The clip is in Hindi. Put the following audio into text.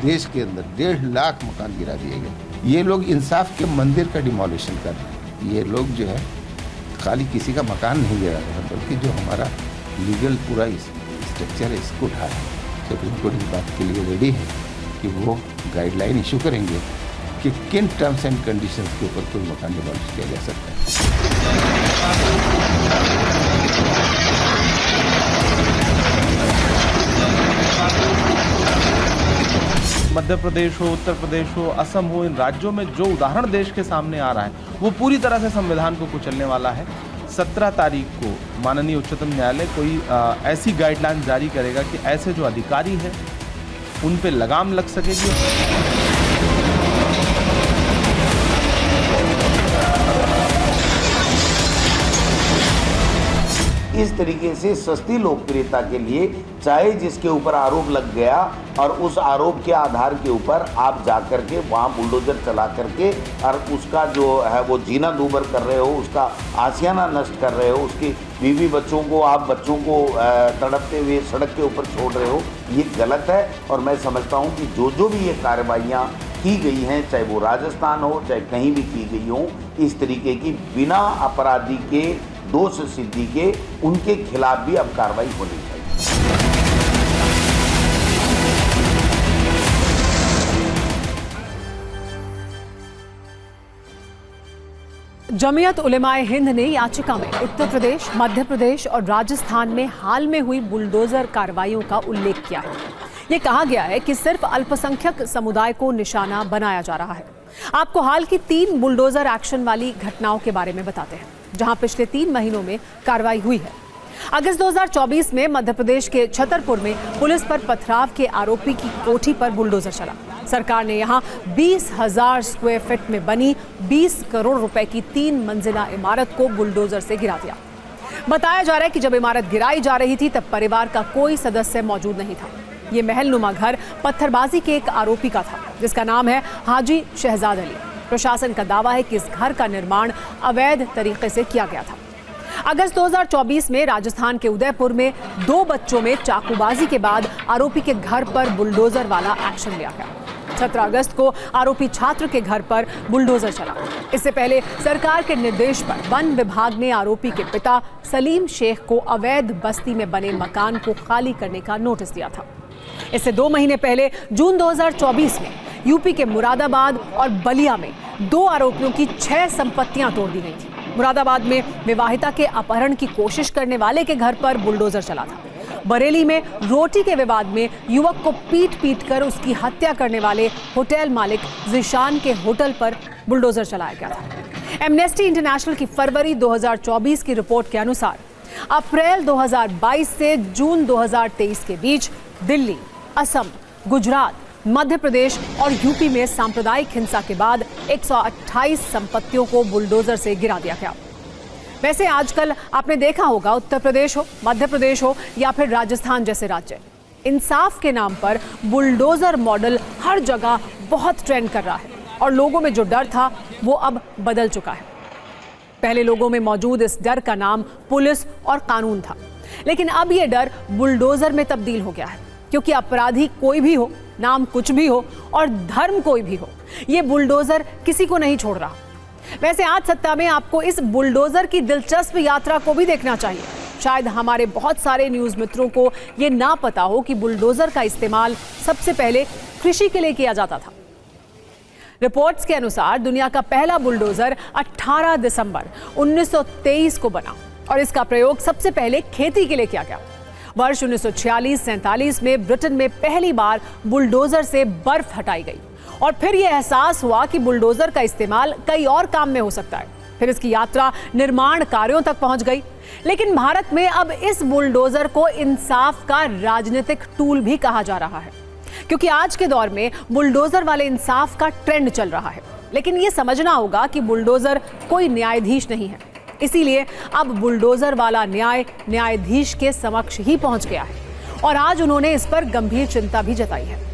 देश के अंदर 1.5 लाख मकान गिरा दिए गए। ये लोग इंसाफ के मंदिर का डिमोलिशन कर रहे हैं। ये लोग जो है खाली किसी का मकान नहीं गिरा रहे हैं, बल्कि जो हमारा लीगल पूरा स्ट्रक्चर है इसको उठा रहे हैं। सुप्रीम कोर्ट इस बात के लिए रेडी है कि वो गाइडलाइन इशू करेंगे कि किन टर्म्स एंड कंडीशंस के ऊपर कोई मकान डिमोलिश किया जा सकता है। मध्य प्रदेश हो, उत्तर प्रदेश हो, असम हो, इन राज्यों में जो उदाहरण देश के सामने आ रहा है वो पूरी तरह से संविधान को कुचलने वाला है। 17 तारीख को माननीय उच्चतम न्यायालय कोई ऐसी गाइडलाइन जारी करेगा कि ऐसे जो अधिकारी हैं उन पे लगाम लग सकेगी। इस तरीके से सस्ती लोकप्रियता के लिए, चाहे जिसके ऊपर आरोप लग गया और उस आरोप के आधार के ऊपर आप जाकर के वहाँ बुलडोजर चला करके और उसका जो है वो जीना दूभर कर रहे हो, उसका आशियाना नष्ट कर रहे हो, उसकी बीवी बच्चों को आप बच्चों को तड़पते हुए सड़क के ऊपर छोड़ रहे हो, ये गलत है। और मैं समझता हूँ कि जो भी ये कार्रवाइयाँ की गई हैं, चाहे वो राजस्थान हो चाहे कहीं भी की गई हो, इस तरीके की बिना अपराधी के दोष सिद्धि के उनके खिलाफ भी अब कार्रवाई होनी चाहिए। जमीयत उलेमाए हिंद ने याचिका में उत्तर प्रदेश, मध्य प्रदेश और राजस्थान में हाल में हुई बुलडोजर कार्रवाइयों का उल्लेख किया है। ये कहा गया है कि सिर्फ अल्पसंख्यक समुदाय को निशाना बनाया जा रहा है। आपको हाल की 3 बुलडोजर एक्शन वाली घटनाओं के बारे में बताते हैं, जहां पिछले 3 महीनों में कार्रवाई हुई है। अगस्त 2024 में मध्य प्रदेश के छतरपुर में पुलिस पर पथराव के आरोपी की कोठी पर बुलडोजर चला। सरकार ने यहां 20,000 स्क्वायर फीट में बनी 20 करोड़ रुपए की 3 मंजिला इमारत को बुलडोजर से गिरा दिया। बताया जा रहा है कि जब इमारत गिराई जा रही थी तब परिवार का कोई सदस्य मौजूद नहीं था। ये महलनुमा घर पत्थरबाजी के एक आरोपी का था, जिसका नाम है हाजी शहजाद अली। प्रशासन का दावा है कि इस घर का निर्माण अवैध तरीके से किया गया था। अगस्त 2024 में राजस्थान के उदयपुर में 2 बच्चों में चाकूबाजी के बाद आरोपी के घर पर बुलडोजर वाला एक्शन लिया गया। 17 अगस्त को आरोपी छात्र के घर पर बुलडोजर चला। इससे पहले सरकार के निर्देश पर वन विभाग ने आरोपी के पिता सलीम शेख को अवैध बस्ती में बने मकान को खाली करने का नोटिस दिया था। इससे 2 महीने पहले जून 2024 में यूपी के मुरादाबाद और बलिया में 2 आरोपियों की 6 संपत्तियां तोड़ दी गई थी। मुरादाबाद में विवाहिता के अपहरण की कोशिश करने वाले के घर पर बुलडोजर चला था। बरेली में रोटी के विवाद में युवक को पीट कर उसकी हत्या करने वाले होटल मालिक जिशान के होटल पर बुलडोजर चलाया गया था। एमनेस्टी इंटरनेशनल की फरवरी 2024 की रिपोर्ट के अनुसार अप्रैल 2022 से जून 2023 के बीच दिल्ली, असम, गुजरात, मध्य प्रदेश और यूपी में सांप्रदायिक हिंसा के बाद 128 संपत्तियों को बुलडोजर से गिरा दिया गया। वैसे आजकल आपने देखा होगा, उत्तर प्रदेश हो, मध्य प्रदेश हो या फिर राजस्थान जैसे राज्य, इंसाफ के नाम पर बुलडोजर मॉडल हर जगह बहुत ट्रेंड कर रहा है और लोगों में जो डर था वो अब बदल चुका है। पहले लोगों में मौजूद इस डर का नाम पुलिस और कानून था, लेकिन अब ये डर बुलडोजर में तब्दील हो गया है, क्योंकि अपराधी कोई भी हो, नाम कुछ भी हो और धर्म कोई भी हो, ये बुलडोजर किसी को नहीं छोड़ रहा। वैसे आज सत्ता में आपको इस बुलडोजर की दिलचस्प यात्रा को भी देखना चाहिए। शायद हमारे बहुत सारे न्यूज मित्रों को ये ना पता हो कि बुलडोजर का इस्तेमाल सबसे पहले कृषि के लिए किया जाता था। रिपोर्ट्स के अनुसार दुनिया का पहला बुलडोजर 18 दिसंबर 1923 को बना और इसका प्रयोग सबसे पहले खेती के लिए किया गया। वर्ष 1946-47 में ब्रिटेन में पहली बार बुलडोजर से बर्फ हटाई गई और फिर यह एहसास हुआ कि बुलडोजर का इस्तेमाल कई और काम में हो सकता है। फिर इसकी यात्रा निर्माण कार्यों तक पहुंच गई। लेकिन भारत में अब इस बुलडोजर को इंसाफ का राजनीतिक टूल भी कहा जा रहा है, क्योंकि आज के दौर में बुलडोजर वाले इंसाफ का ट्रेंड चल रहा है। लेकिन यह समझना होगा कि बुलडोजर कोई न्यायाधीश नहीं है, इसीलिए अब बुलडोजर वाला न्याय न्यायाधीश के समक्ष ही पहुंच गया है और आज उन्होंने इस पर गंभीर चिंता भी जताई है।